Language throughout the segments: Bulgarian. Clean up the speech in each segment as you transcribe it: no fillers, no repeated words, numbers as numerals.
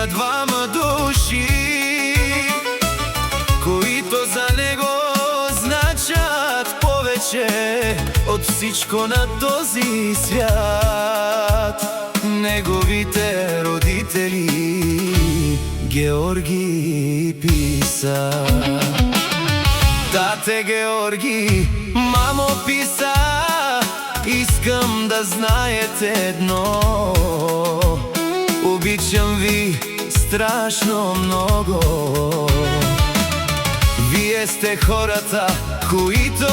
на двама души, които за него значат повече от всичко на този свят. Неговите родители Георги писа. Тате Георги, мамо писа, искам да знаете едно: обичам ви страшно много. Вие сте хората, които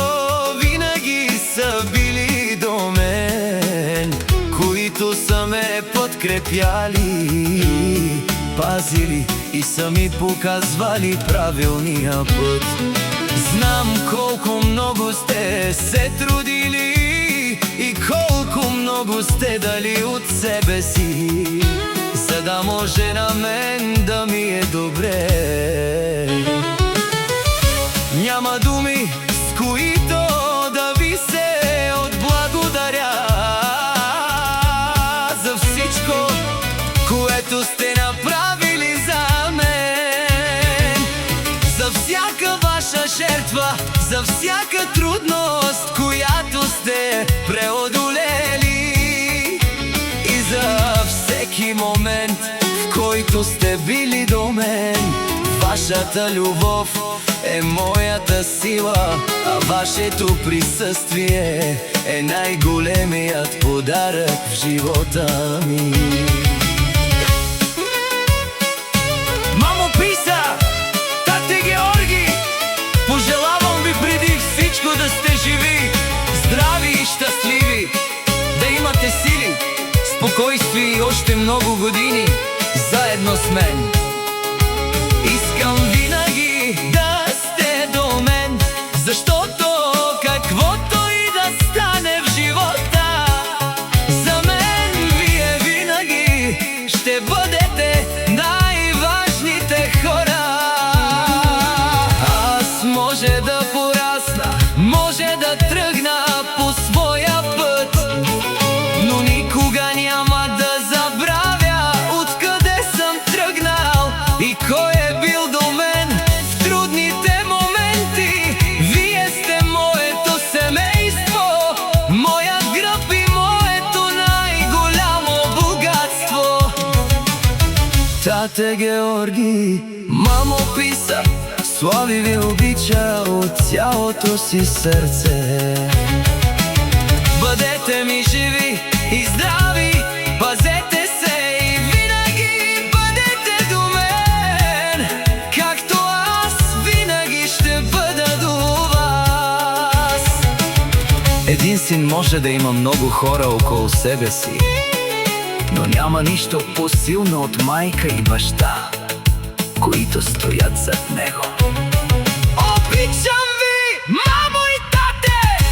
винаги са били до мен, които са ме подкрепяли, пазили и са ми показвали правилния път. Знам колко много сте се трудили и колко много сте дали от себе си, за да може на мен да ми е добре. Няма думи, с които да ви се отблагодаря за всичко, което сте направили за мен, за всяка ваша жертва, за всяка трудност, която сте преодолели, и за всеки момент, в който сте били до мен. Вашата любов е моята сила, а вашето присъствие е най-големият подарък в живота ми. Мамо писа, тате Георги, пожелавам ви преди всичко да сте живи, здрави и щастливи, да имате сили, спокойствие и още много години заедно с мен. Искам винаги да сте до мен, защото каквото и да стане в живота, за мен вие винаги ще бъдете най-важните хора. Аз може да порасна, може да тръгна по своя път, но никога няма да забравя откъде съм тръгнал и кой е бил до мен в трудните моменти. Вие сте моето семейство, моят гръб и моето най-голямо богатство. Тате Георги, мамо писа, Слави ви обича от цялото си сърце. Бъдете ми живи и здрави, пазете се и винаги бъдете до мен, както аз винаги ще бъда до вас. Един син може да има много хора около себе си, но няма нищо по-силно от майка и баща, които стоят зад него. Обичам ви, мамо и тате!